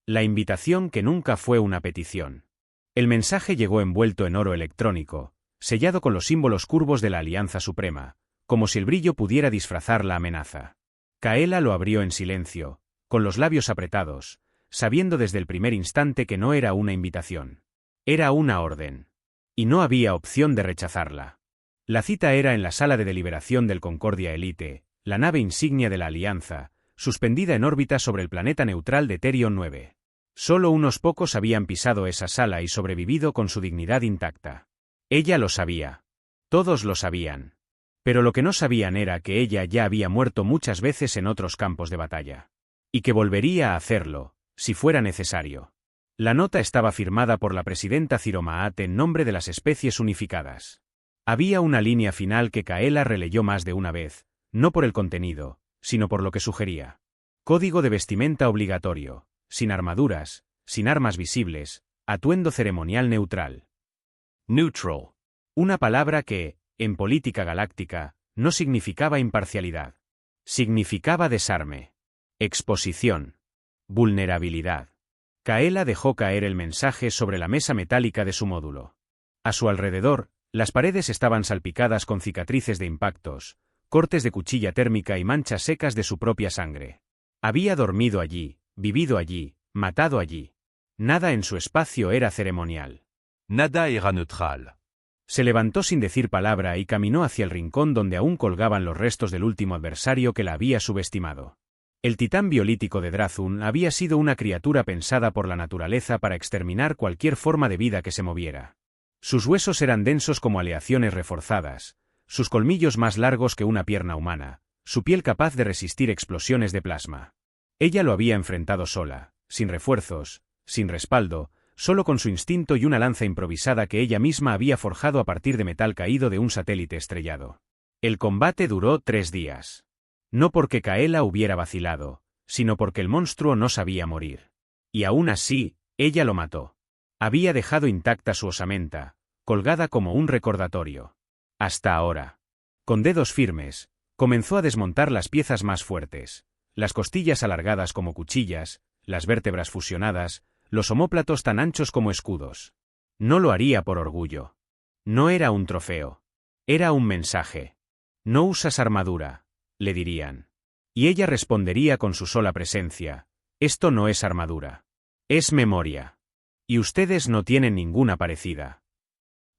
La invitación que nunca fue una petición. El mensaje llegó envuelto en oro electrónico, sellado con los símbolos curvos de la Alianza Suprema, como si el brillo pudiera disfrazar la amenaza. Kaela lo abrió en silencio, con los labios apretados, sabiendo desde el primer instante que no era una invitación. Era una orden. Y no había opción de rechazarla. La cita era en la sala de deliberación del Concordia Elite, la nave insignia de la Alianza, suspendida en órbita sobre el planeta neutral de Therion 9. Solo unos pocos habían pisado esa sala y sobrevivido con su dignidad intacta. Ella lo sabía. Todos lo sabían. Pero lo que no sabían era que ella ya había muerto muchas veces en otros campos de batalla. Y que volvería a hacerlo, si fuera necesario. La nota estaba firmada por la presidenta Ziromaat en nombre de las especies unificadas. Había una línea final que Kaela releyó más de una vez, no por el contenido, sino por lo que sugería. Código de vestimenta obligatorio, sin armaduras, sin armas visibles, atuendo ceremonial neutral. Neutral. Una palabra que, en política galáctica, no significaba imparcialidad. Significaba desarme. Exposición. Vulnerabilidad. Kaela dejó caer el mensaje sobre la mesa metálica de su módulo. A su alrededor, las paredes estaban salpicadas con cicatrices de impactos, cortes de cuchilla térmica y manchas secas de su propia sangre. Había dormido allí, vivido allí, matado allí. Nada en su espacio era ceremonial. Nada era neutral. Se levantó sin decir palabra y caminó hacia el rincón donde aún colgaban los restos del último adversario que la había subestimado. El titán biolítico de Drazun había sido una criatura pensada por la naturaleza para exterminar cualquier forma de vida que se moviera. Sus huesos eran densos como aleaciones reforzadas, sus colmillos más largos que una pierna humana, su piel capaz de resistir explosiones de plasma. Ella lo había enfrentado sola, sin refuerzos, sin respaldo, solo con su instinto y una lanza improvisada que ella misma había forjado a partir de metal caído de un satélite estrellado. El combate duró 3 días. No porque Kaela hubiera vacilado, sino porque el monstruo no sabía morir. Y aún así, ella lo mató. Había dejado intacta su osamenta, colgada como un recordatorio. Hasta ahora. Con dedos firmes, comenzó a desmontar las piezas más fuertes, las costillas alargadas como cuchillas, las vértebras fusionadas, los omóplatos tan anchos como escudos. No lo haría por orgullo. No era un trofeo. Era un mensaje. No usas armadura, le dirían. Y ella respondería con su sola presencia: esto no es armadura. Es memoria. Y ustedes no tienen ninguna parecida.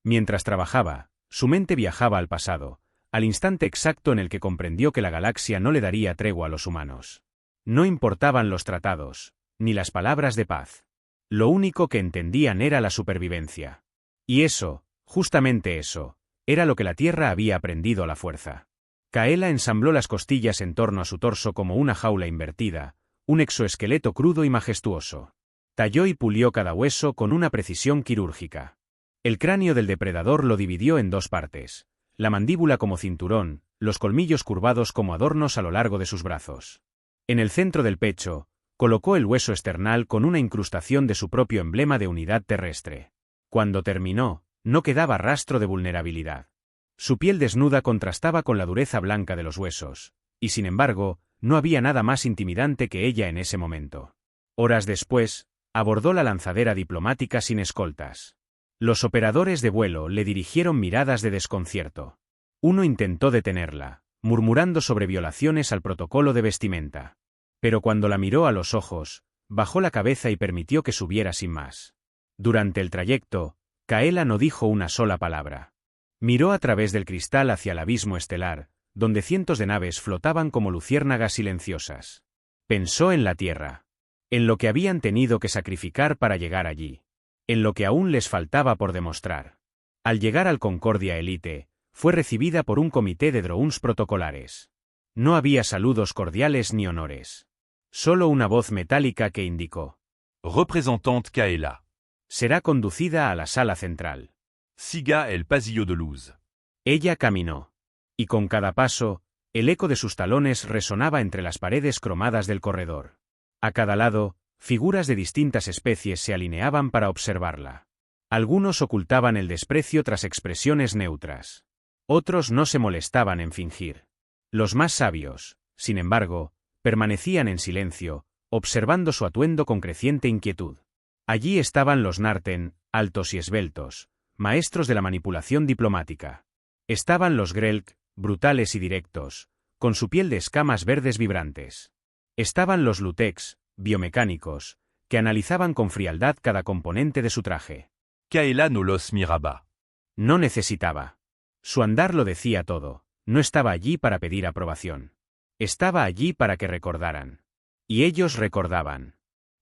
Mientras trabajaba, su mente viajaba al pasado, al instante exacto en el que comprendió que la galaxia no le daría tregua a los humanos. No importaban los tratados, ni las palabras de paz. Lo único que entendían era la supervivencia. Y eso, justamente eso, era lo que la Tierra había aprendido a la fuerza. Kaela ensambló las costillas en torno a su torso como una jaula invertida, un exoesqueleto crudo y majestuoso. Talló y pulió cada hueso con una precisión quirúrgica. El cráneo del depredador lo dividió en 2 partes, la mandíbula como cinturón, los colmillos curvados como adornos a lo largo de sus brazos. En el centro del pecho, colocó el hueso esternal con una incrustación de su propio emblema de unidad terrestre. Cuando terminó, no quedaba rastro de vulnerabilidad. Su piel desnuda contrastaba con la dureza blanca de los huesos, y sin embargo, no había nada más intimidante que ella en ese momento. Horas después, abordó la lanzadera diplomática sin escoltas. Los operadores de vuelo le dirigieron miradas de desconcierto. Uno intentó detenerla, murmurando sobre violaciones al protocolo de vestimenta. Pero cuando la miró a los ojos, bajó la cabeza y permitió que subiera sin más. Durante el trayecto, Kaela no dijo una sola palabra. Miró a través del cristal hacia el abismo estelar, donde cientos de naves flotaban como luciérnagas silenciosas. Pensó en la Tierra. En lo que habían tenido que sacrificar para llegar allí. En lo que aún les faltaba por demostrar. Al llegar al Concordia Elite, fue recibida por un comité de drones protocolares. No había saludos cordiales ni honores. Solo una voz metálica que indicó: Représentante Kaela. Será conducida a la sala central. Siga el pasillo de luz. Ella caminó. Y con cada paso, el eco de sus talones resonaba entre las paredes cromadas del corredor. A cada lado, figuras de distintas especies se alineaban para observarla. Algunos ocultaban el desprecio tras expresiones neutras. Otros no se molestaban en fingir. Los más sabios, sin embargo, permanecían en silencio, observando su atuendo con creciente inquietud. Allí estaban los Narten, altos y esbeltos, maestros de la manipulación diplomática. Estaban los Grelk, brutales y directos, con su piel de escamas verdes vibrantes. Estaban los Lutex, biomecánicos, que analizaban con frialdad cada componente de su traje. Kaela no los miraba. No necesitaba. Su andar lo decía todo, no estaba allí para pedir aprobación. Estaba allí para que recordaran. Y ellos recordaban.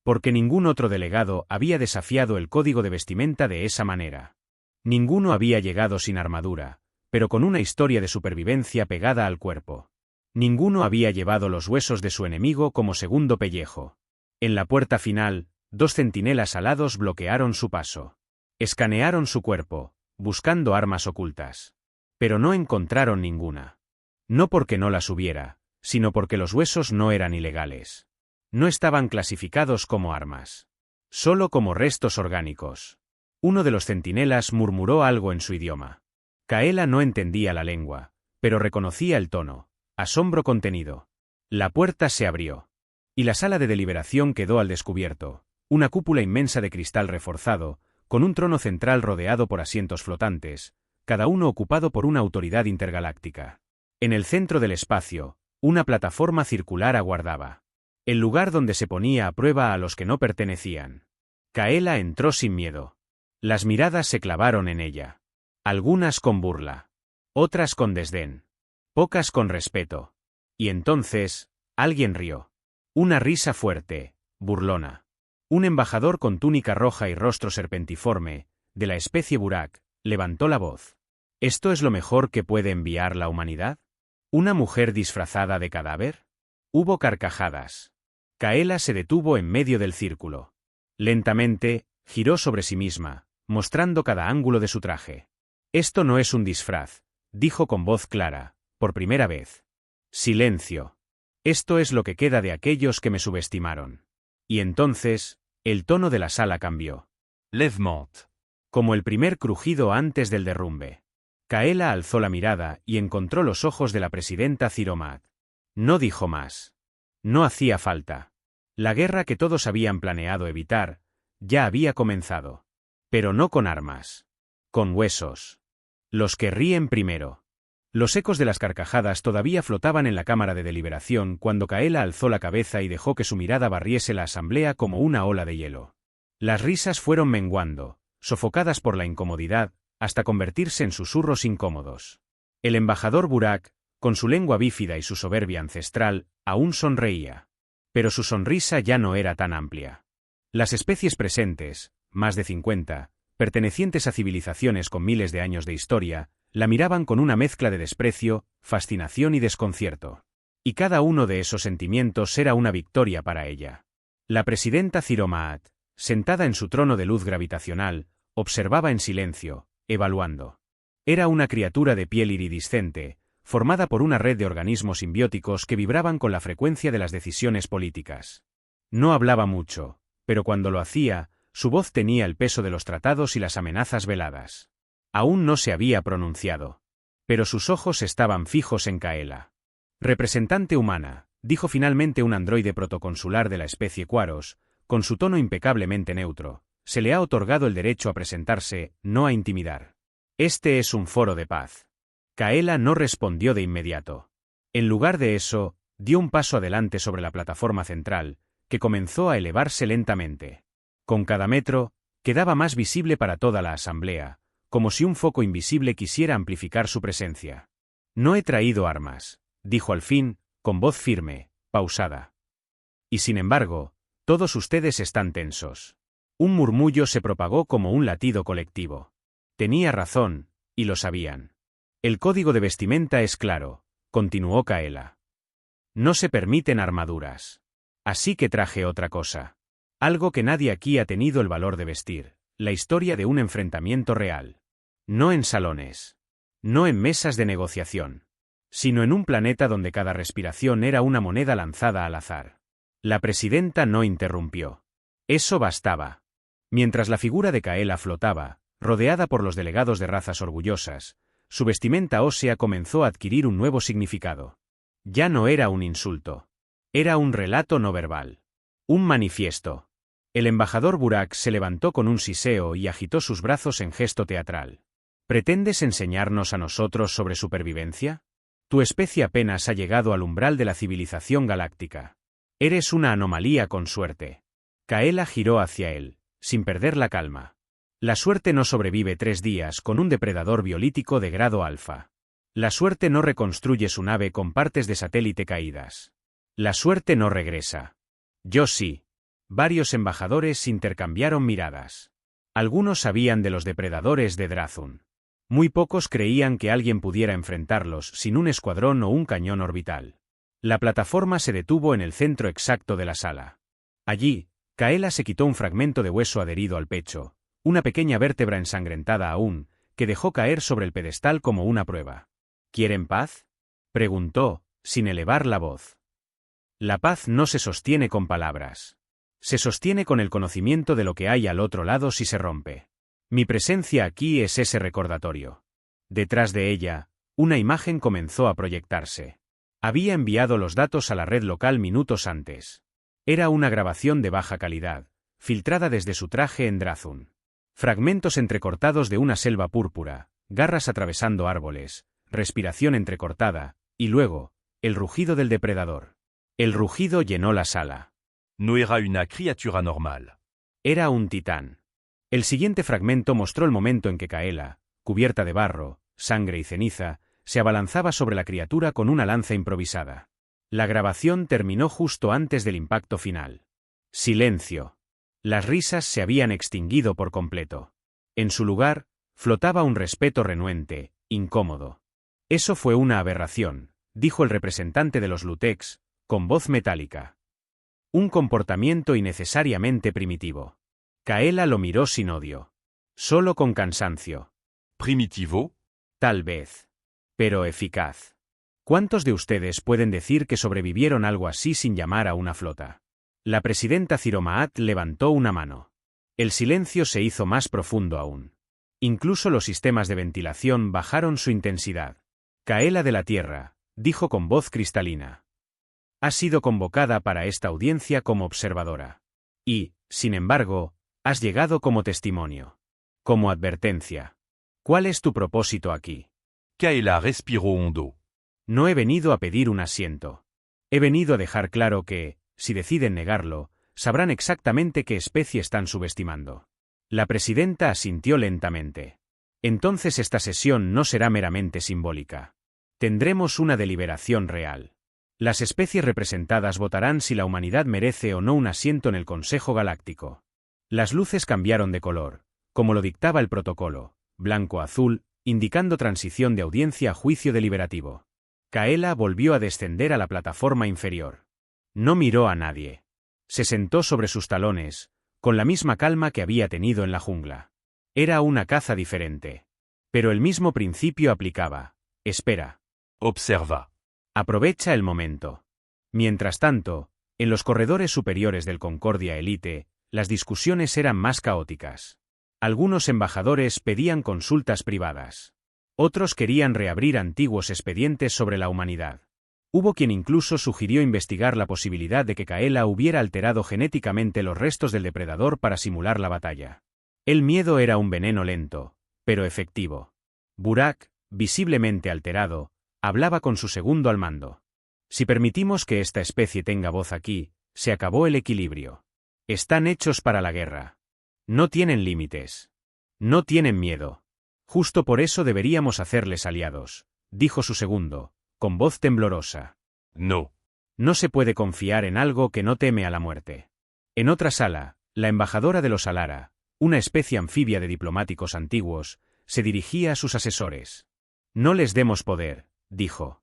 Porque ningún otro delegado había desafiado el código de vestimenta de esa manera. Ninguno había llegado sin armadura, pero con una historia de supervivencia pegada al cuerpo. Ninguno había llevado los huesos de su enemigo como segundo pellejo. En la puerta final, 2 centinelas alados bloquearon su paso. Escanearon su cuerpo, buscando armas ocultas. Pero no encontraron ninguna. No porque no las hubiera, sino porque los huesos no eran ilegales. No estaban clasificados como armas. Solo como restos orgánicos. Uno de los centinelas murmuró algo en su idioma. Kaela no entendía la lengua, pero reconocía el tono. Asombro contenido. La puerta se abrió. Y la sala de deliberación quedó al descubierto, una cúpula inmensa de cristal reforzado, con un trono central rodeado por asientos flotantes, cada uno ocupado por una autoridad intergaláctica. En el centro del espacio, una plataforma circular aguardaba. El lugar donde se ponía a prueba a los que no pertenecían. Kaela entró sin miedo. Las miradas se clavaron en ella. Algunas con burla. Otras con desdén. Pocas con respeto. Y entonces, alguien rió. Una risa fuerte, burlona. Un embajador con túnica roja y rostro serpentiforme, de la especie Burak, levantó la voz. ¿Esto es lo mejor que puede enviar la humanidad? ¿Una mujer disfrazada de cadáver? Hubo carcajadas. Kaela se detuvo en medio del círculo. Lentamente, giró sobre sí misma, mostrando cada ángulo de su traje. Esto no es un disfraz, dijo con voz clara, por primera vez. Silencio. Esto es lo que queda de aquellos que me subestimaron. Y entonces, el tono de la sala cambió. Lèvement. Como el primer crujido antes del derrumbe. Kaela alzó la mirada y encontró los ojos de la presidenta Ziromat. No dijo más. No hacía falta. La guerra que todos habían planeado evitar, ya había comenzado. Pero no con armas. Con huesos. Los que ríen primero. Los ecos de las carcajadas todavía flotaban en la cámara de deliberación cuando Kaela alzó la cabeza y dejó que su mirada barriese la asamblea como una ola de hielo. Las risas fueron menguando, sofocadas por la incomodidad, hasta convertirse en susurros incómodos. El embajador Burak, con su lengua bífida y su soberbia ancestral, aún sonreía. Pero su sonrisa ya no era tan amplia. Las especies presentes, más de 50, pertenecientes a civilizaciones con miles de años de historia, la miraban con una mezcla de desprecio, fascinación y desconcierto. Y cada uno de esos sentimientos era una victoria para ella. La presidenta Ziromaat, sentada en su trono de luz gravitacional, observaba en silencio, evaluando. Era una criatura de piel iridiscente, formada por una red de organismos simbióticos que vibraban con la frecuencia de las decisiones políticas. No hablaba mucho, pero cuando lo hacía, su voz tenía el peso de los tratados y las amenazas veladas. Aún no se había pronunciado. Pero sus ojos estaban fijos en Kaela. Representante humana, dijo finalmente un androide protoconsular de la especie Quaros, con su tono impecablemente neutro, se le ha otorgado el derecho a presentarse, no a intimidar. Este es un foro de paz. Kaela no respondió de inmediato. En lugar de eso, dio un paso adelante sobre la plataforma central, que comenzó a elevarse lentamente. Con cada metro, quedaba más visible para toda la asamblea, como si un foco invisible quisiera amplificar su presencia. No he traído armas, dijo al fin, con voz firme, pausada. Y sin embargo, todos ustedes están tensos. Un murmullo se propagó como un latido colectivo. Tenía razón, y lo sabían. El código de vestimenta es claro, continuó Kaela. No se permiten armaduras. Así que traje otra cosa. Algo que nadie aquí ha tenido el valor de vestir, la historia de un enfrentamiento real. No en salones. No en mesas de negociación. Sino en un planeta donde cada respiración era una moneda lanzada al azar. La presidenta no interrumpió. Eso bastaba. Mientras la figura de Kaela flotaba, rodeada por los delegados de razas orgullosas, su vestimenta ósea comenzó a adquirir un nuevo significado. Ya no era un insulto. Era un relato no verbal. Un manifiesto. El embajador Burak se levantó con un siseo y agitó sus brazos en gesto teatral. ¿Pretendes enseñarnos a nosotros sobre supervivencia? Tu especie apenas ha llegado al umbral de la civilización galáctica. Eres una anomalía con suerte. Kaela giró hacia él, sin perder la calma. La suerte no sobrevive 3 días con un depredador biolítico de grado alfa. La suerte no reconstruye su nave con partes de satélite caídas. La suerte no regresa. Yo sí. Varios embajadores intercambiaron miradas. Algunos sabían de los depredadores de Drathun. Muy pocos creían que alguien pudiera enfrentarlos sin un escuadrón o un cañón orbital. La plataforma se detuvo en el centro exacto de la sala. Allí, Kaela se quitó un fragmento de hueso adherido al pecho, una pequeña vértebra ensangrentada aún, que dejó caer sobre el pedestal como una prueba. ¿Quieren paz?, preguntó, sin elevar la voz. La paz no se sostiene con palabras. Se sostiene con el conocimiento de lo que hay al otro lado si se rompe. Mi presencia aquí es ese recordatorio. Detrás de ella, una imagen comenzó a proyectarse. Había enviado los datos a la red local minutos antes. Era una grabación de baja calidad, filtrada desde su traje en Drathun. Fragmentos entrecortados de una selva púrpura, garras atravesando árboles, respiración entrecortada, y luego, el rugido del depredador. El rugido llenó la sala. No era una criatura normal. Era un titán. El siguiente fragmento mostró el momento en que Kaela, cubierta de barro, sangre y ceniza, se abalanzaba sobre la criatura con una lanza improvisada. La grabación terminó justo antes del impacto final. Silencio. Las risas se habían extinguido por completo. En su lugar, flotaba un respeto renuente, incómodo. Eso fue una aberración, dijo el representante de los Lutex, con voz metálica. Un comportamiento innecesariamente primitivo. Kaela lo miró sin odio. Solo con cansancio. Primitivo? Tal vez. Pero eficaz. ¿Cuántos de ustedes pueden decir que sobrevivieron algo así sin llamar a una flota? La presidenta Ciromaat levantó una mano. El silencio se hizo más profundo aún. Incluso los sistemas de ventilación bajaron su intensidad. Kaela de la Tierra, dijo con voz cristalina. Ha sido convocada para esta audiencia como observadora. Y, sin embargo, has llegado como testimonio. Como advertencia. ¿Cuál es tu propósito aquí? Kaela respiró hondo. No he venido a pedir un asiento. He venido a dejar claro que, si deciden negarlo, sabrán exactamente qué especie están subestimando. La presidenta asintió lentamente. Entonces esta sesión no será meramente simbólica. Tendremos una deliberación real. Las especies representadas votarán si la humanidad merece o no un asiento en el Consejo Galáctico. Las luces cambiaron de color, como lo dictaba el protocolo, blanco-azul, indicando transición de audiencia a juicio deliberativo. Kaela volvió a descender a la plataforma inferior. No miró a nadie. Se sentó sobre sus talones, con la misma calma que había tenido en la jungla. Era una caza diferente. Pero el mismo principio aplicaba. Espera. Observa. Aprovecha el momento. Mientras tanto, en los corredores superiores del Concordia Elite, las discusiones eran más caóticas. Algunos embajadores pedían consultas privadas. Otros querían reabrir antiguos expedientes sobre la humanidad. Hubo quien incluso sugirió investigar la posibilidad de que Kaela hubiera alterado genéticamente los restos del depredador para simular la batalla. El miedo era un veneno lento, pero efectivo. Burak, visiblemente alterado, hablaba con su segundo al mando. Si permitimos que esta especie tenga voz aquí, se acabó el equilibrio. Están hechos para la guerra. No tienen límites. No tienen miedo. Justo por eso deberíamos hacerles aliados, dijo su segundo, con voz temblorosa. No. No se puede confiar en algo que no teme a la muerte. En otra sala, la embajadora de los Alara, una especie anfibia de diplomáticos antiguos, se dirigía a sus asesores. No les demos poder, dijo.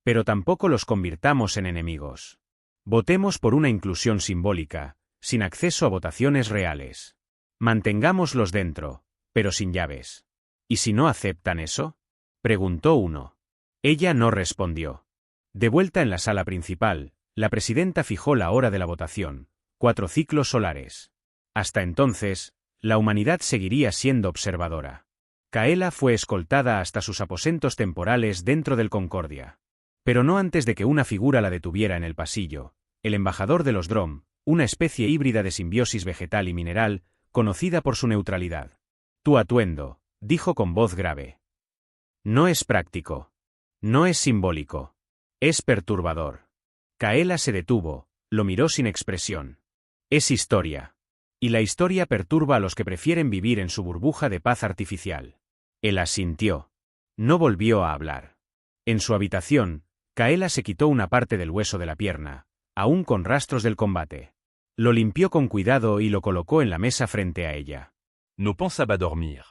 Pero tampoco los convirtamos en enemigos. Votemos por una inclusión simbólica, sin acceso a votaciones reales. Mantengámoslos dentro, pero sin llaves. ¿Y si no aceptan eso?, preguntó uno. Ella no respondió. De vuelta en la sala principal, la presidenta fijó la hora de la votación, 4 ciclos solares. Hasta entonces, la humanidad seguiría siendo observadora. Kaela fue escoltada hasta sus aposentos temporales dentro del Concordia. Pero no antes de que una figura la detuviera en el pasillo. El embajador de los Drom, una especie híbrida de simbiosis vegetal y mineral, conocida por su neutralidad. Tu atuendo, dijo con voz grave. No es práctico. No es simbólico. Es perturbador. Kaela se detuvo, lo miró sin expresión. Es historia. Y la historia perturba a los que prefieren vivir en su burbuja de paz artificial. Él asintió. No volvió a hablar. En su habitación, Kaela se quitó una parte del hueso de la pierna, aún con rastros del combate. Lo limpió con cuidado y lo colocó en la mesa frente a ella. No pensaba dormir.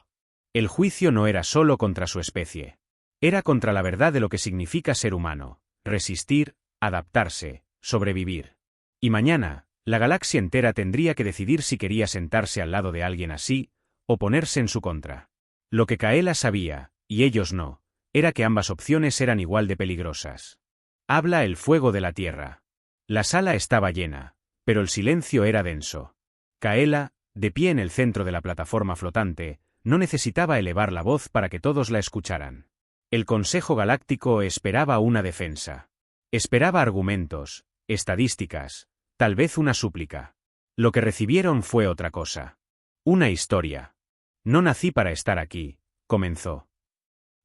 El juicio no era solo contra su especie. Era contra la verdad de lo que significa ser humano, resistir, adaptarse, sobrevivir. Y mañana, la galaxia entera tendría que decidir si quería sentarse al lado de alguien así, o ponerse en su contra. Lo que Kaela sabía, y ellos no, era que ambas opciones eran igual de peligrosas. Habla el fuego de la tierra. La sala estaba llena, pero el silencio era denso. Kaela, de pie en el centro de la plataforma flotante, no necesitaba elevar la voz para que todos la escucharan. El Consejo Galáctico esperaba una defensa. Esperaba argumentos, estadísticas, tal vez una súplica. Lo que recibieron fue otra cosa. Una historia. No nací para estar aquí, comenzó.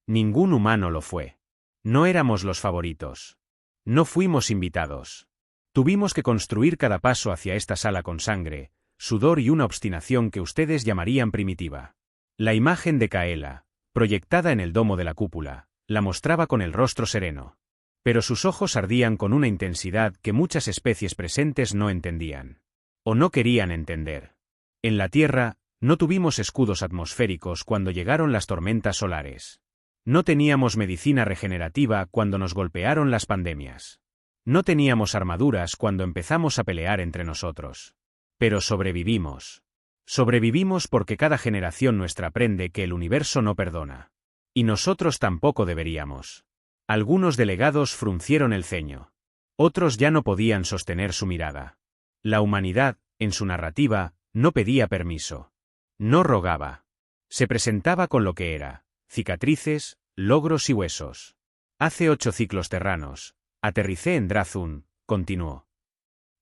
Ningún humano lo fue. No éramos los favoritos. No fuimos invitados. Tuvimos que construir cada paso hacia esta sala con sangre, sudor y una obstinación que ustedes llamarían primitiva. La imagen de Kaela, proyectada en el domo de la cúpula, la mostraba con el rostro sereno. Pero sus ojos ardían con una intensidad que muchas especies presentes no entendían. O no querían entender. En la Tierra, no tuvimos escudos atmosféricos cuando llegaron las tormentas solares. No teníamos medicina regenerativa cuando nos golpearon las pandemias. No teníamos armaduras cuando empezamos a pelear entre nosotros. Pero sobrevivimos. Sobrevivimos porque cada generación nuestra aprende que el universo no perdona. Y nosotros tampoco deberíamos. Algunos delegados fruncieron el ceño. Otros ya no podían sostener su mirada. La humanidad, en su narrativa, no pedía permiso. No rogaba. Se presentaba con lo que era: cicatrices, logros y huesos. Hace 8 ciclos terranos, aterricé en Drathun, continuó.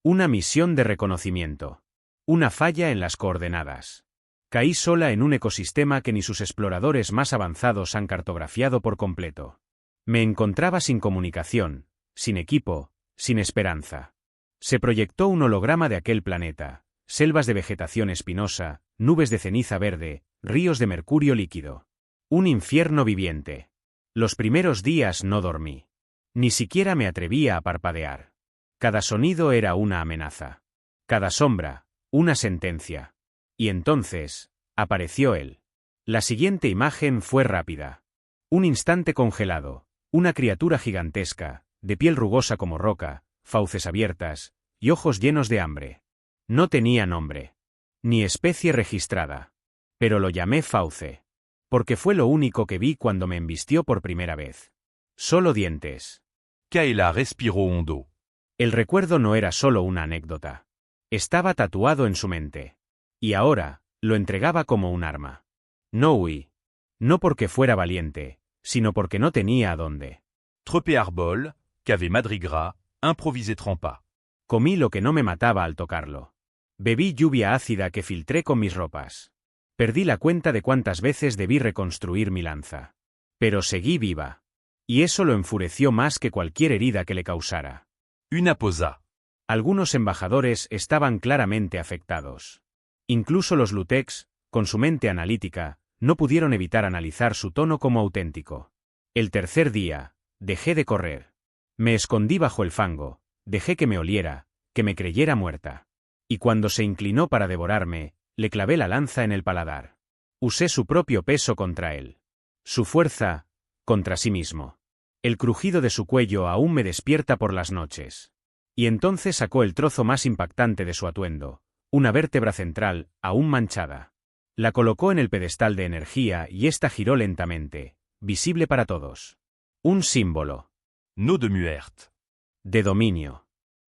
Una misión de reconocimiento. Una falla en las coordenadas. Caí sola en un ecosistema que ni sus exploradores más avanzados han cartografiado por completo. Me encontraba sin comunicación, sin equipo, sin esperanza. Se proyectó un holograma de aquel planeta, selvas de vegetación espinosa, nubes de ceniza verde, ríos de mercurio líquido. Un infierno viviente. Los primeros días no dormí. Ni siquiera me atrevía a parpadear. Cada sonido era una amenaza. Cada sombra, una sentencia. Y entonces, apareció él. La siguiente imagen fue rápida. Un instante congelado, una criatura gigantesca, de piel rugosa como roca, fauces abiertas, y ojos llenos de hambre. No tenía nombre. Ni especie registrada. Pero lo llamé Fauce. Porque fue lo único que vi cuando me embistió por primera vez. Solo dientes. Kaela respiró hondo. El recuerdo no era solo una anécdota. Estaba tatuado en su mente. Y ahora, lo entregaba como un arma. No huí. No porque fuera valiente, sino porque no tenía a dónde. Trepé arbol, cavé madrigra, improvisé trempa. Comí lo que no me mataba al tocarlo. Bebí lluvia ácida que filtré con mis ropas. Perdí la cuenta de cuántas veces debí reconstruir mi lanza. Pero seguí viva. Y eso lo enfureció más que cualquier herida que le causara. Una posa. Algunos embajadores estaban claramente afectados. Incluso los Lutex, con su mente analítica, no pudieron evitar analizar su tono como auténtico. El tercer día, dejé de correr. Me escondí bajo el fango, dejé que me oliera, que me creyera muerta. Y cuando se inclinó para devorarme, le clavé la lanza en el paladar. Usé su propio peso contra él. Su fuerza, contra sí mismo. El crujido de su cuello aún me despierta por las noches. Y entonces sacó el trozo más impactante de su atuendo, una vértebra central, aún manchada. La colocó en el pedestal de energía y ésta giró lentamente, visible para todos. Un símbolo. No de muerte. De dominio.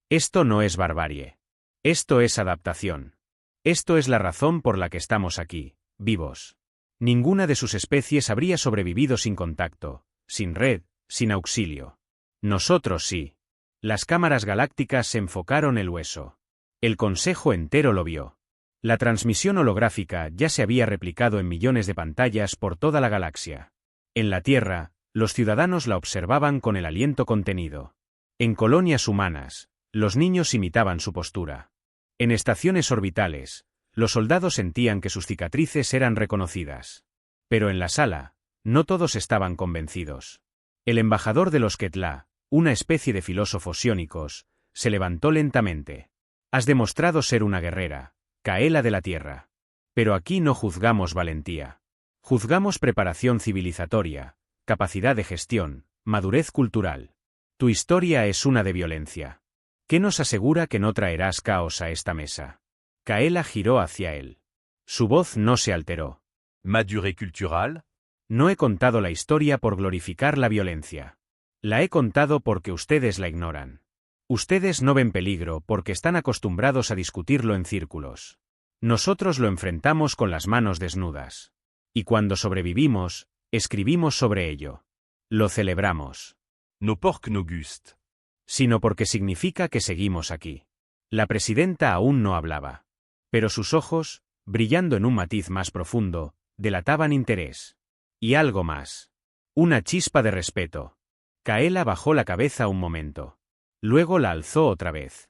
Esto no es barbarie. Esto es adaptación. Esto es la razón por la que estamos aquí, vivos. Ninguna de sus especies habría sobrevivido sin contacto, sin red, sin auxilio. Nosotros sí. Las cámaras galácticas se enfocaron el hueso. El consejo entero lo vio. La transmisión holográfica ya se había replicado en millones de pantallas por toda la galaxia. En la Tierra, los ciudadanos la observaban con el aliento contenido. En colonias humanas, los niños imitaban su postura. En estaciones orbitales, los soldados sentían que sus cicatrices eran reconocidas. Pero en la sala, no todos estaban convencidos. El embajador de los Ketla, una especie de filósofos psiónicos, se levantó lentamente. Has demostrado ser una guerrera, Kaela de la Tierra. Pero aquí no juzgamos valentía. Juzgamos preparación civilizatoria, capacidad de gestión, madurez cultural. Tu historia es una de violencia. ¿Qué nos asegura que no traerás caos a esta mesa? Kaela giró hacia él. Su voz no se alteró. Ma durée culturelle? No he contado la historia por glorificar la violencia. La he contado porque ustedes la ignoran. Ustedes no ven peligro porque están acostumbrados a discutirlo en círculos. Nosotros lo enfrentamos con las manos desnudas. Y cuando sobrevivimos, escribimos sobre ello. Lo celebramos. Nos porcs no gust. Sino porque significa que seguimos aquí. La presidenta aún no hablaba. Pero sus ojos, brillando en un matiz más profundo, delataban interés. Y algo más. Una chispa de respeto. Kaela bajó la cabeza un momento. Luego la alzó otra vez.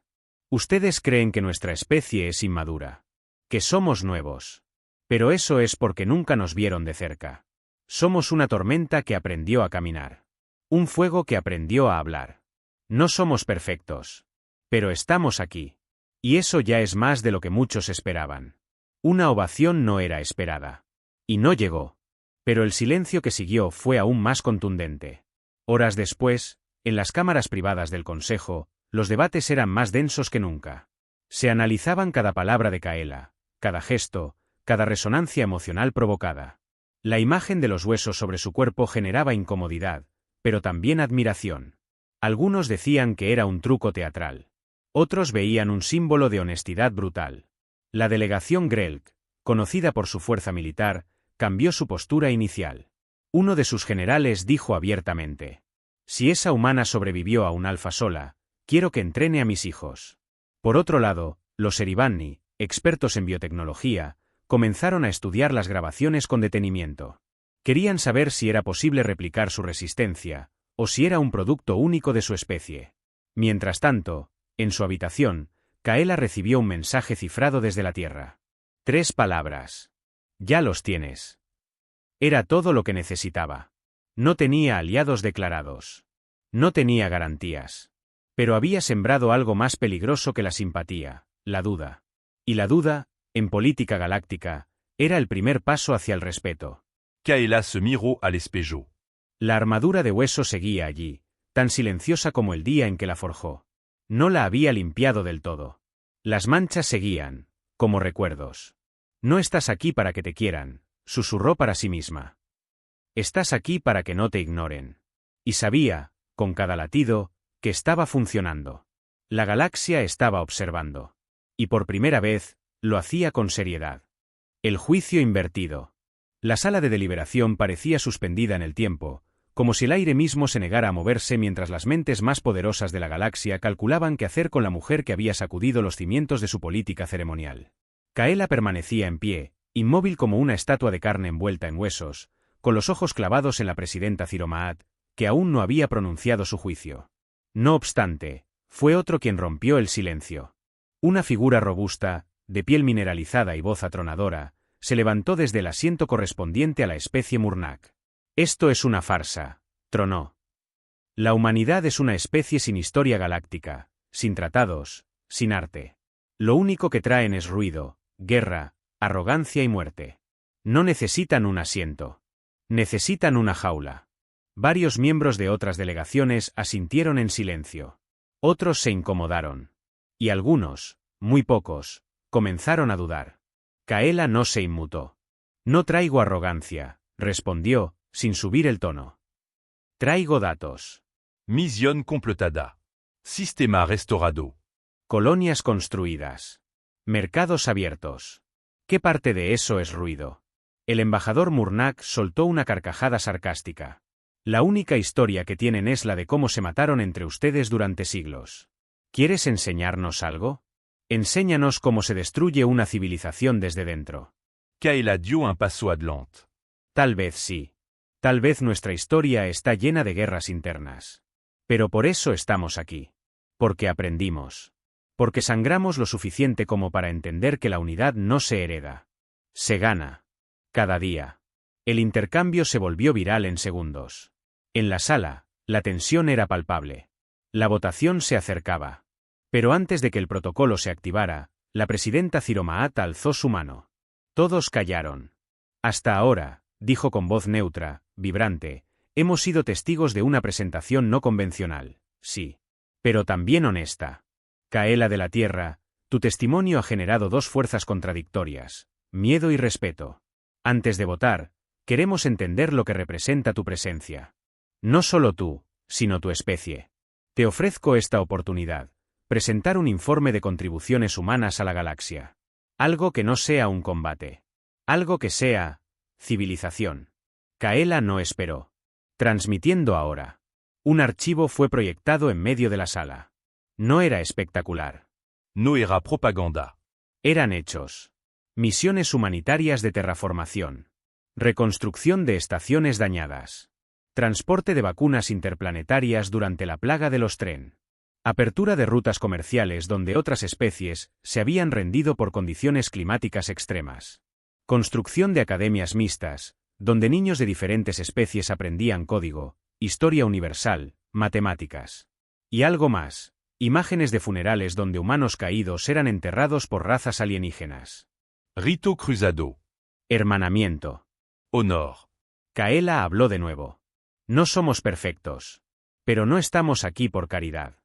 Ustedes creen que nuestra especie es inmadura. Que somos nuevos. Pero eso es porque nunca nos vieron de cerca. Somos una tormenta que aprendió a caminar. Un fuego que aprendió a hablar. No somos perfectos. Pero estamos aquí. Y eso ya es más de lo que muchos esperaban. Una ovación no era esperada. Y no llegó. Pero el silencio que siguió fue aún más contundente. Horas después, en las cámaras privadas del Consejo, los debates eran más densos que nunca. Se analizaban cada palabra de Kaela, cada gesto, cada resonancia emocional provocada. La imagen de los huesos sobre su cuerpo generaba incomodidad, pero también admiración. Algunos decían que era un truco teatral. Otros veían un símbolo de honestidad brutal. La delegación Grelk, conocida por su fuerza militar, cambió su postura inicial. Uno de sus generales dijo abiertamente: si esa humana sobrevivió a un alfa sola, quiero que entrene a mis hijos. Por otro lado, los Erivanni, expertos en biotecnología, comenzaron a estudiar las grabaciones con detenimiento. Querían saber si era posible replicar su resistencia, o si era un producto único de su especie. Mientras tanto, en su habitación, Kaela recibió un mensaje cifrado desde la Tierra. 3 palabras. Ya los tienes. Era todo lo que necesitaba. No tenía aliados declarados. No tenía garantías. Pero había sembrado algo más peligroso que la simpatía, la duda. Y la duda, en política galáctica, era el primer paso hacia el respeto. Kaela se miró al espejo. La armadura de hueso seguía allí, tan silenciosa como el día en que la forjó. No la había limpiado del todo. Las manchas seguían, como recuerdos. No estás aquí para que te quieran, susurró para sí misma. Estás aquí para que no te ignoren. Y sabía, con cada latido, que estaba funcionando. La galaxia estaba observando. Y por primera vez, lo hacía con seriedad. El juicio invertido. La sala de deliberación parecía suspendida en el tiempo, como si el aire mismo se negara a moverse mientras las mentes más poderosas de la galaxia calculaban qué hacer con la mujer que había sacudido los cimientos de su política ceremonial. Kaela permanecía en pie, inmóvil como una estatua de carne envuelta en huesos, con los ojos clavados en la presidenta Ciromaat, que aún no había pronunciado su juicio. No obstante, fue otro quien rompió el silencio. Una figura robusta, de piel mineralizada y voz atronadora, se levantó desde el asiento correspondiente a la especie Murnak. Esto es una farsa, tronó. La humanidad es una especie sin historia galáctica, sin tratados, sin arte. Lo único que traen es ruido, guerra, arrogancia y muerte. No necesitan un asiento. Necesitan una jaula. Varios miembros de otras delegaciones asintieron en silencio. Otros se incomodaron. Y algunos, muy pocos, comenzaron a dudar. Kaela no se inmutó. No traigo arrogancia, respondió, sin subir el tono. Traigo datos. Misión completada. Sistema restaurado. Colonias construidas. Mercados abiertos. ¿Qué parte de eso es ruido? El embajador Murnak soltó una carcajada sarcástica. La única historia que tienen es la de cómo se mataron entre ustedes durante siglos. ¿Quieres enseñarnos algo? Enséñanos cómo se destruye una civilización desde dentro. Kaela dio un paso adelante. Tal vez sí. Tal vez nuestra historia está llena de guerras internas. Pero por eso estamos aquí. Porque aprendimos. Porque sangramos lo suficiente como para entender que la unidad no se hereda. Se gana. Cada día. El intercambio se volvió viral en segundos. En la sala, la tensión era palpable. La votación se acercaba. Pero antes de que el protocolo se activara, la presidenta Ziromaat alzó su mano. Todos callaron. Hasta ahora, dijo con voz neutra, vibrante, hemos sido testigos de una presentación no convencional, sí. Pero también honesta. Kaela de la Tierra, tu testimonio ha generado dos fuerzas contradictorias, miedo y respeto. Antes de votar, queremos entender lo que representa tu presencia. No solo tú, sino tu especie. Te ofrezco esta oportunidad, presentar un informe de contribuciones humanas a la galaxia. Algo que no sea un combate. Algo que sea civilización. Kaela no esperó. Transmitiendo ahora. Un archivo fue proyectado en medio de la sala. No era espectacular. No era propaganda. Eran hechos. Misiones humanitarias de terraformación. Reconstrucción de estaciones dañadas. Transporte de vacunas interplanetarias durante la plaga de los tren. Apertura de rutas comerciales donde otras especies se habían rendido por condiciones climáticas extremas. Construcción de academias mixtas, donde niños de diferentes especies aprendían código, historia universal, matemáticas. Y algo más, imágenes de funerales donde humanos caídos eran enterrados por razas alienígenas. Rito cruzado. Hermanamiento. Honor. Kaela habló de nuevo. No somos perfectos. Pero no estamos aquí por caridad.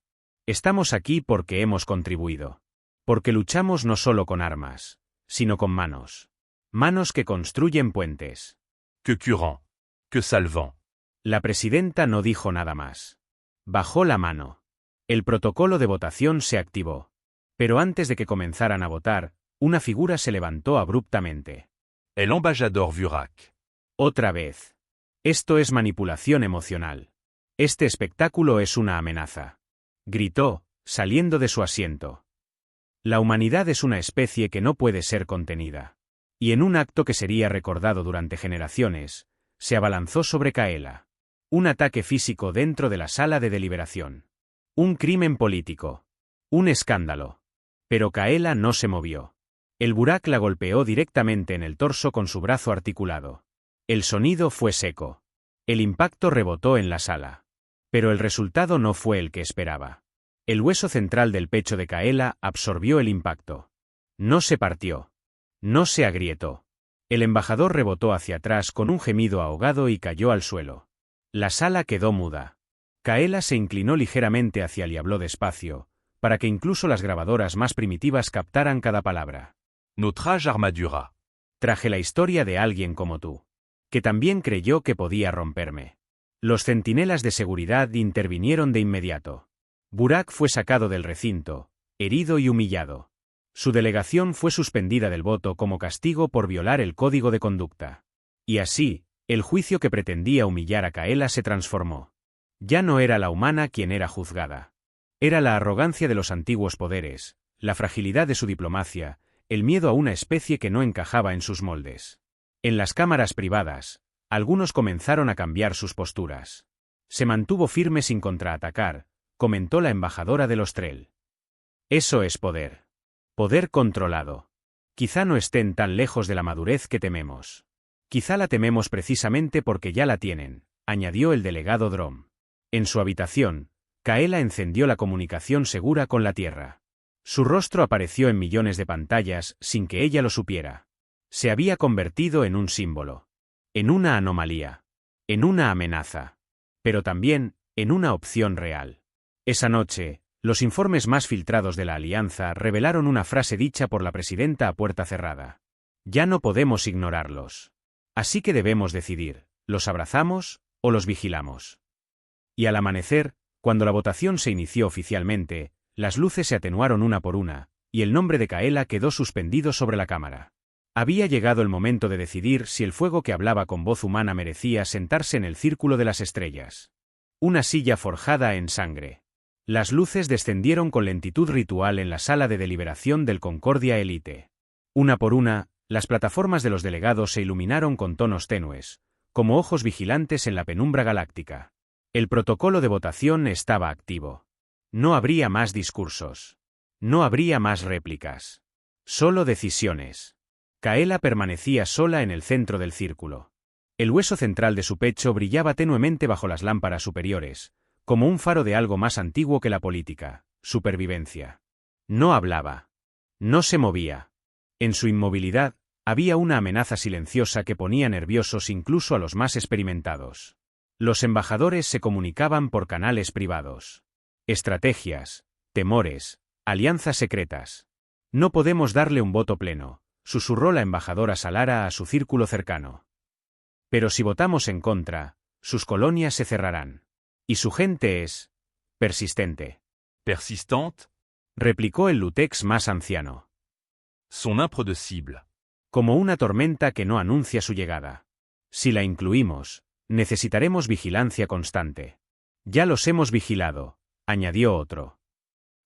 Estamos aquí porque hemos contribuido. Porque luchamos no solo con armas, sino con manos. Manos que construyen puentes. Que curant. Que salvant. La presidenta no dijo nada más. Bajó la mano. El protocolo de votación se activó. Pero antes de que comenzaran a votar, una figura se levantó abruptamente. El embajador Vurak. Otra vez. Esto es manipulación emocional. Este espectáculo es una amenaza. Gritó, saliendo de su asiento. La humanidad es una especie que no puede ser contenida. Y en un acto que sería recordado durante generaciones, se abalanzó sobre Kaela. Un ataque físico dentro de la sala de deliberación. Un crimen político. Un escándalo. Pero Kaela no se movió. El Vurak la golpeó directamente en el torso con su brazo articulado. El sonido fue seco. El impacto rebotó en la sala. Pero el resultado no fue el que esperaba. El hueso central del pecho de Kaela absorbió el impacto. No se partió. No se agrietó. El embajador rebotó hacia atrás con un gemido ahogado y cayó al suelo. La sala quedó muda. Kaela se inclinó ligeramente hacia él y habló despacio, para que incluso las grabadoras más primitivas captaran cada palabra. Notre âge armadura. Traje la historia de alguien como tú, que también creyó que podía romperme. Los centinelas de seguridad intervinieron de inmediato. Vurak fue sacado del recinto, herido y humillado. Su delegación fue suspendida del voto como castigo por violar el código de conducta. Y así, el juicio que pretendía humillar a Kaela se transformó. Ya no era la humana quien era juzgada. Era la arrogancia de los antiguos poderes, la fragilidad de su diplomacia, el miedo a una especie que no encajaba en sus moldes. En las cámaras privadas, algunos comenzaron a cambiar sus posturas. Se mantuvo firme sin contraatacar, comentó la embajadora de los Trell. Eso es poder. Poder controlado. Quizá no estén tan lejos de la madurez que tememos. Quizá la tememos precisamente porque ya la tienen, añadió el delegado Drom. En su habitación, Kaela encendió la comunicación segura con la Tierra. Su rostro apareció en millones de pantallas sin que ella lo supiera. Se había convertido en un símbolo. En una anomalía. En una amenaza. Pero también, en una opción real. Esa noche, los informes más filtrados de la Alianza revelaron una frase dicha por la presidenta a puerta cerrada. Ya no podemos ignorarlos. Así que debemos decidir, ¿los abrazamos o los vigilamos? Y al amanecer, cuando la votación se inició oficialmente, las luces se atenuaron una por una, y el nombre de Kaela quedó suspendido sobre la cámara. Había llegado el momento de decidir si el fuego que hablaba con voz humana merecía sentarse en el círculo de las estrellas. Una silla forjada en sangre. Las luces descendieron con lentitud ritual en la sala de deliberación del Concordia Elite. Una por una, las plataformas de los delegados se iluminaron con tonos tenues, como ojos vigilantes en la penumbra galáctica. El protocolo de votación estaba activo. No habría más discursos. No habría más réplicas. Solo decisiones. Kaela permanecía sola en el centro del círculo. El hueso central de su pecho brillaba tenuemente bajo las lámparas superiores, como un faro de algo más antiguo que la política, supervivencia. No hablaba. No se movía. En su inmovilidad, había una amenaza silenciosa que ponía nerviosos incluso a los más experimentados. Los embajadores se comunicaban por canales privados. Estrategias, temores, alianzas secretas. No podemos darle un voto pleno, susurró la embajadora Salara a su círculo cercano. Pero si votamos en contra, sus colonias se cerrarán. Y su gente es persistente. Persistante, Replicó el Lutex más anciano. son imprédictible. Como una tormenta que no anuncia su llegada. Si la incluimos, necesitaremos vigilancia constante. Ya los hemos vigilado, añadió otro.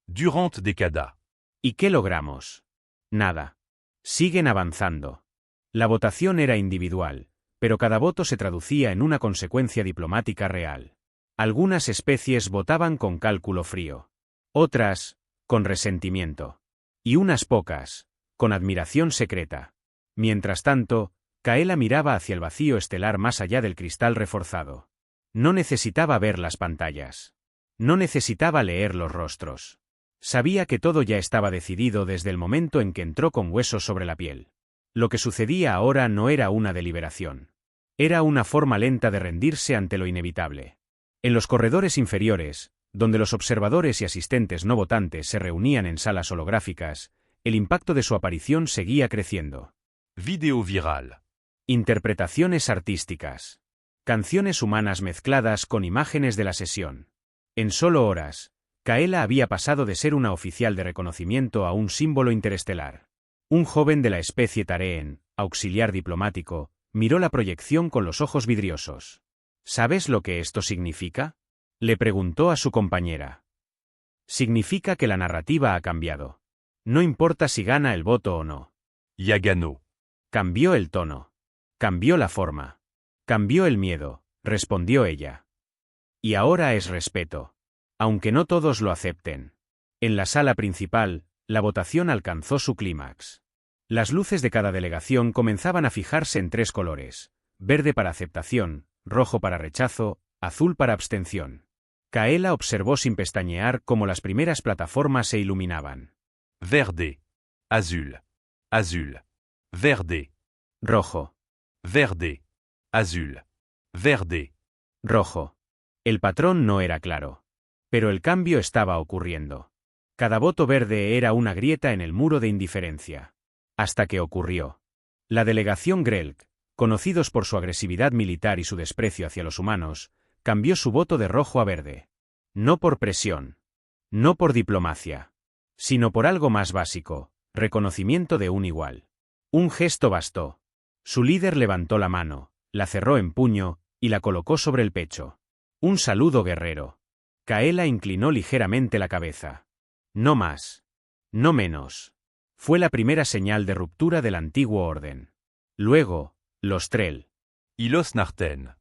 Durant década. ¿Y qué logramos? Nada. Siguen avanzando. La votación era individual, pero cada voto se traducía en una consecuencia diplomática real. Algunas especies votaban con cálculo frío. Otras, con resentimiento. Y unas pocas, con admiración secreta. Mientras tanto, Kaela miraba hacia el vacío estelar más allá del cristal reforzado. No necesitaba ver las pantallas. No necesitaba leer los rostros. Sabía que todo ya estaba decidido desde el momento en que entró con huesos sobre la piel. Lo que sucedía ahora no era una deliberación. Era una forma lenta de rendirse ante lo inevitable. En los corredores inferiores, donde los observadores y asistentes no votantes se reunían en salas holográficas, el impacto de su aparición seguía creciendo. Vidéo viral. Interpretaciones artísticas. Canciones humanas mezcladas con imágenes de la sesión. En solo horas, Kaela había pasado de ser una oficial de reconocimiento a un símbolo interestelar. Un joven de la especie Tareen, auxiliar diplomático, miró la proyección con los ojos vidriosos. ¿Sabes lo que esto significa? Le preguntó a su compañera. Significa que la narrativa ha cambiado. No importa si gana el voto o no. Ya ganó. Cambió el tono. Cambió la forma. Cambió el miedo, respondió ella. Y ahora es respeto. Aunque no todos lo acepten. En la sala principal, la votación alcanzó su clímax. Las luces de cada delegación comenzaban a fijarse en 3 colores: verde para aceptación, rojo para rechazo, azul para abstención. Kaela observó sin pestañear cómo las primeras plataformas se iluminaban. Verde. Azul. Azul. Verde. Rojo. Verde. Azul. Verde. Rojo. El patrón no era claro. Pero el cambio estaba ocurriendo. Cada voto verde era una grieta en el muro de indiferencia. Hasta que ocurrió. La delegación Grelk, conocidos por su agresividad militar y su desprecio hacia los humanos, cambió su voto de rojo a verde. No por presión. No por diplomacia. Sino por algo más básico: reconocimiento de un igual. Un gesto bastó. Su líder levantó la mano, la cerró en puño, y la colocó sobre el pecho. Un saludo guerrero. Kaela inclinó ligeramente la cabeza. No más. No menos. Fue la primera señal de ruptura del antiguo orden. Luego, los Trell. Y los Narten.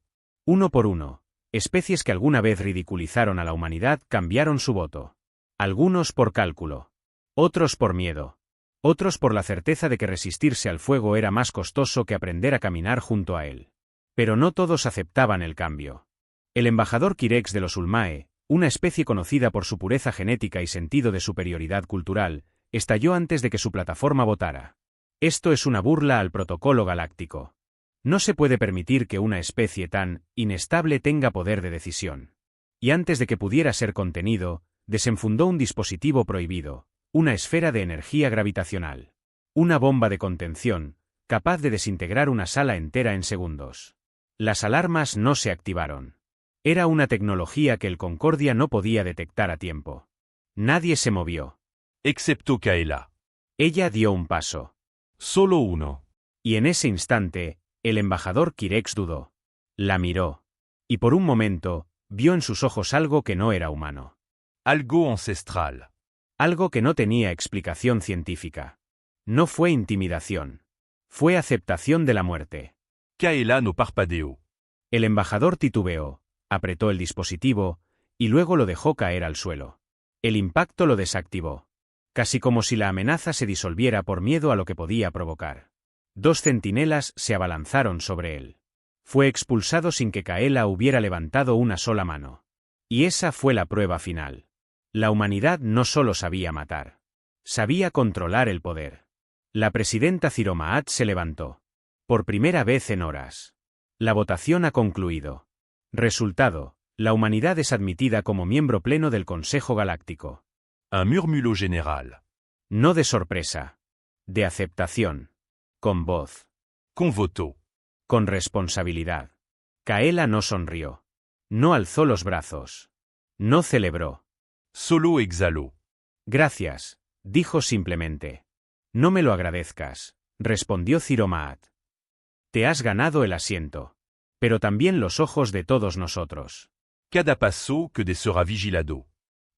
Uno por uno, especies que alguna vez ridiculizaron a la humanidad cambiaron su voto. Algunos por cálculo. Otros por miedo. Otros por la certeza de que resistirse al fuego era más costoso que aprender a caminar junto a él. Pero no todos aceptaban el cambio. El embajador Kirex de los Ulmae, una especie conocida por su pureza genética y sentido de superioridad cultural, estalló antes de que su plataforma votara. Esto es una burla al protocolo galáctico. No se puede permitir que una especie tan inestable tenga poder de decisión. Y antes de que pudiera ser contenido, desenfundó un dispositivo prohibido, una esfera de energía gravitacional. Una bomba de contención, capaz de desintegrar una sala entera en segundos. Las alarmas no se activaron. Era una tecnología que el Concordia no podía detectar a tiempo. Nadie se movió. Excepto Kaela. Ella dio un paso. Solo uno. Y en ese instante, el embajador Kirex dudó. La miró. Y por un momento, vio en sus ojos algo que no era humano. Algo ancestral. Algo que no tenía explicación científica. No fue intimidación. Fue aceptación de la muerte. Kaela no parpadeó. El embajador titubeó, apretó el dispositivo, y luego lo dejó caer al suelo. El impacto lo desactivó. Casi como si la amenaza se disolviera por miedo a lo que podía provocar. 2 centinelas se abalanzaron sobre él. Fue expulsado sin que Kaela hubiera levantado una sola mano. Y esa fue la prueba final. La humanidad no solo sabía matar. Sabía controlar el poder. La presidenta Ziromaat se levantó. Por primera vez en horas. La votación ha concluido. Resultado: la humanidad es admitida como miembro pleno del Consejo Galáctico. Un murmullo général. No de sorpresa. De aceptación. Con voz. Con voto. Con responsabilidad. Kaela no sonrió. No alzó los brazos. No celebró. Solo exhaló. Gracias, dijo simplemente. No me lo agradezcas, respondió Ziromaat. Te has ganado el asiento. Pero también los ojos de todos nosotros. Cada paso que de sera vigilado.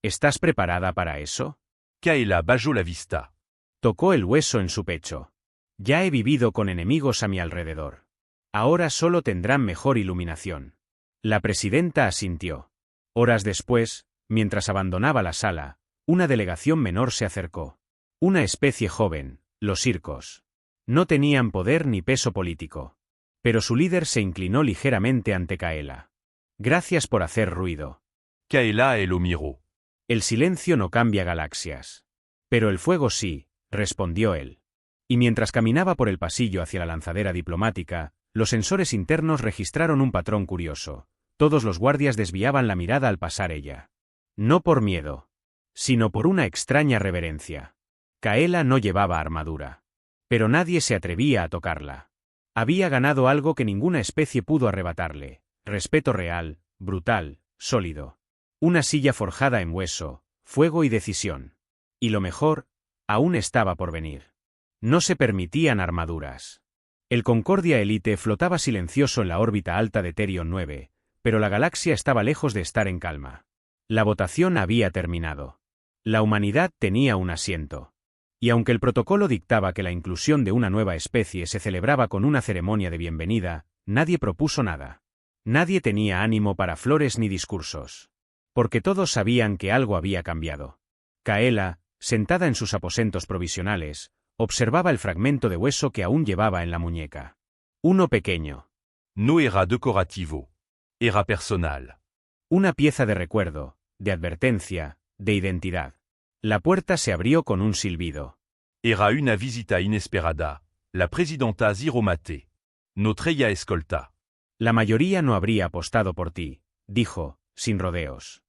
¿Estás preparada para eso? Kaela bajó la vista. Tocó el hueso en su pecho. Ya he vivido con enemigos a mi alrededor. Ahora solo tendrán mejor iluminación. La presidenta asintió. Horas después, mientras abandonaba la sala, una delegación menor se acercó. Una especie joven, los Circos. No tenían poder ni peso político. Pero su líder se inclinó ligeramente ante Kaela. Gracias por hacer ruido. Kaela lo miró. El silencio no cambia galaxias. Pero el fuego sí, respondió él. Y mientras caminaba por el pasillo hacia la lanzadera diplomática, los sensores internos registraron un patrón curioso. Todos los guardias desviaban la mirada al pasar ella. No por miedo, sino por una extraña reverencia. Kaela no llevaba armadura. Pero nadie se atrevía a tocarla. Había ganado algo que ninguna especie pudo arrebatarle: respeto real, brutal, sólido. Una silla forjada en hueso, fuego y decisión. Y lo mejor, aún estaba por venir. No se permitían armaduras. El Concordia Elite flotaba silencioso en la órbita alta de Therion 9, pero la galaxia estaba lejos de estar en calma. La votación había terminado. La humanidad tenía un asiento. Y aunque el protocolo dictaba que la inclusión de una nueva especie se celebraba con una ceremonia de bienvenida, nadie propuso nada. Nadie tenía ánimo para flores ni discursos. Porque todos sabían que algo había cambiado. Kaela, sentada en sus aposentos provisionales, observaba el fragmento de hueso que aún llevaba en la muñeca. Uno pequeño. No era decorativo. Era personal. Una pieza de recuerdo, de advertencia, de identidad. La puerta se abrió con un silbido. Era una visita inesperada. La presidenta Ziromate. Notre escolta. La mayoría no habría apostado por ti, dijo, sin rodeos.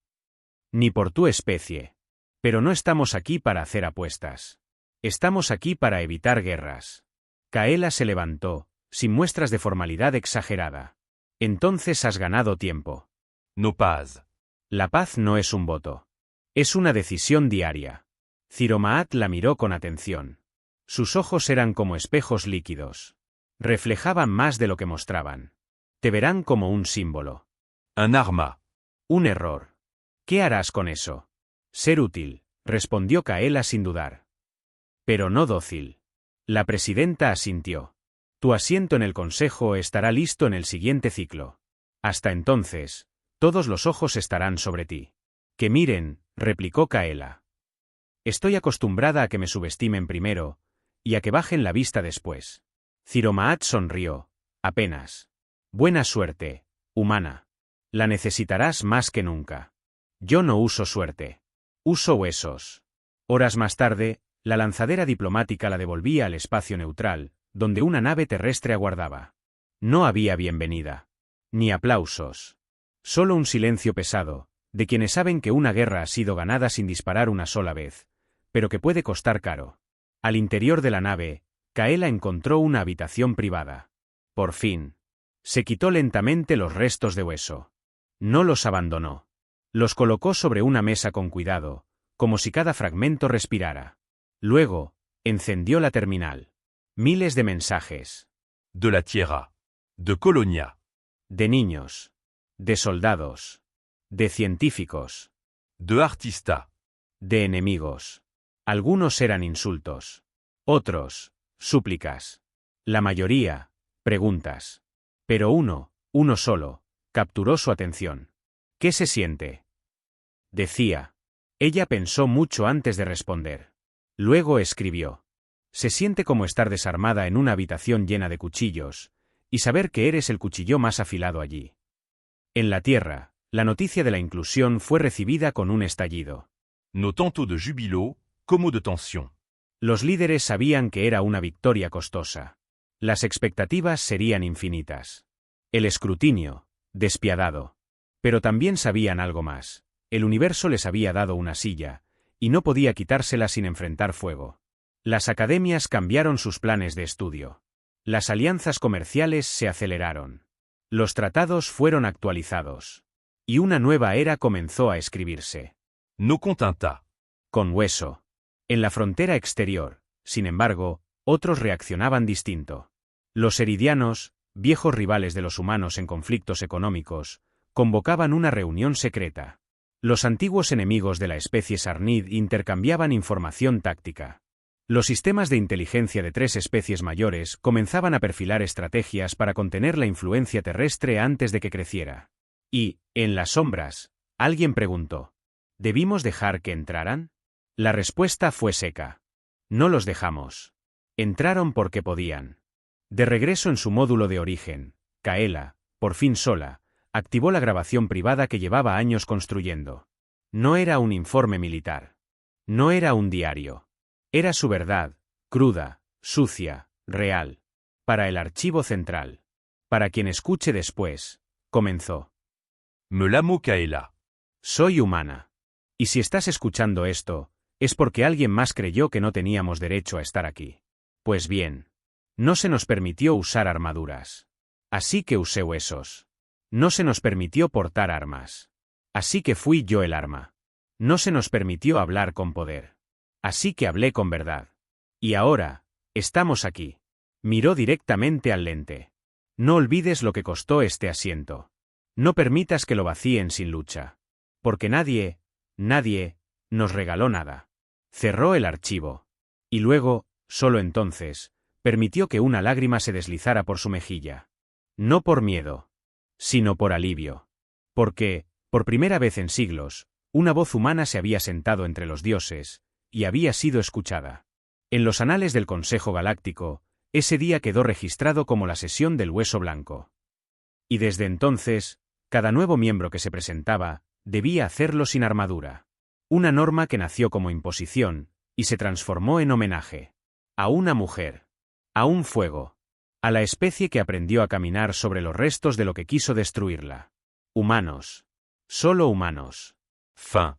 Ni por tu especie. Pero no estamos aquí para hacer apuestas. Estamos aquí para evitar guerras. Kaela se levantó, sin muestras de formalidad exagerada. Entonces has ganado tiempo. No paz. La paz no es un voto. Es una decisión diaria. Ziromaat la miró con atención. Sus ojos eran como espejos líquidos. Reflejaban más de lo que mostraban. Te verán como un símbolo. Un arma. Un error. ¿Qué harás con eso? Ser útil, respondió Kaela sin dudar. Pero no dócil. La presidenta asintió. Tu asiento en el consejo estará listo en el siguiente ciclo. Hasta entonces, todos los ojos estarán sobre ti. Que miren, replicó Kaela. Estoy acostumbrada a que me subestimen primero, y a que bajen la vista después. Ziromaat sonrió, apenas. Buena suerte, humana. La necesitarás más que nunca. Yo no uso suerte. Uso huesos. Horas más tarde, la lanzadera diplomática la devolvía al espacio neutral, donde una nave terrestre aguardaba. No había bienvenida. Ni aplausos. Solo un silencio pesado, de quienes saben que una guerra ha sido ganada sin disparar una sola vez, pero que puede costar caro. Al interior de la nave, Kaela encontró una habitación privada. Por fin. Se quitó lentamente los restos de hueso. No los abandonó. Los colocó sobre una mesa con cuidado, como si cada fragmento respirara. Luego, encendió la terminal. Miles de mensajes. De la tierra. De Colonia. De niños. De soldados. De científicos. De artista. De enemigos. Algunos eran insultos. Otros, súplicas. La mayoría, preguntas. Pero uno solo, capturó su atención. ¿Qué se siente? Decía. Ella pensó mucho antes de responder. Luego escribió. Se siente como estar desarmada en una habitación llena de cuchillos, y saber que eres el cuchillo más afilado allí. En la Tierra, la noticia de la inclusión fue recibida con un estallido. Nos tantôt de jubilo, como de tension. Los líderes sabían que era una victoria costosa. Las expectativas serían infinitas. El escrutinio, despiadado. Pero también sabían algo más. El universo les había dado una silla, y no podía quitársela sin enfrentar fuego. Las academias cambiaron sus planes de estudio. Las alianzas comerciales se aceleraron. Los tratados fueron actualizados. Y una nueva era comenzó a escribirse. No continta. Con hueso. En la frontera exterior, sin embargo, otros reaccionaban distinto. Los eridianos, viejos rivales de los humanos en conflictos económicos, convocaban una reunión secreta. Los antiguos enemigos de la especie Sarnid intercambiaban información táctica. Los sistemas de inteligencia de 3 especies mayores comenzaban a perfilar estrategias para contener la influencia terrestre antes de que creciera. Y, en las sombras, alguien preguntó: ¿debimos dejar que entraran? La respuesta fue seca. No los dejamos. Entraron porque podían. De regreso en su módulo de origen, Kaela, por fin sola, activó la grabación privada que llevaba años construyendo. No era un informe militar. No era un diario. Era su verdad, cruda, sucia, real. Para el archivo central. Para quien escuche después, comenzó. Me l'amo Kaela. Soy humana. Y si estás escuchando esto, es porque alguien más creyó que no teníamos derecho a estar aquí. Pues bien. No se nos permitió usar armaduras. Así que usé huesos. No se nos permitió portar armas. Así que fui yo el arma. No se nos permitió hablar con poder. Así que hablé con verdad. Y ahora, estamos aquí. Miró directamente al lente. No olvides lo que costó este asiento. No permitas que lo vacíen sin lucha. Porque nadie, nos regaló nada. Cerró el archivo. Y luego, solo entonces, permitió que una lágrima se deslizara por su mejilla. No por miedo, sino por alivio. Porque, por primera vez en siglos, una voz humana se había sentado entre los dioses, y había sido escuchada. En los anales del Consejo Galáctico, ese día quedó registrado como la sesión del hueso blanco. Y desde entonces, cada nuevo miembro que se presentaba, debía hacerlo sin armadura. Una norma que nació como imposición, y se transformó en homenaje. A una mujer. A un fuego. A la especie que aprendió a caminar sobre los restos de lo que quiso destruirla. Humanos. Solo humanos. Fin.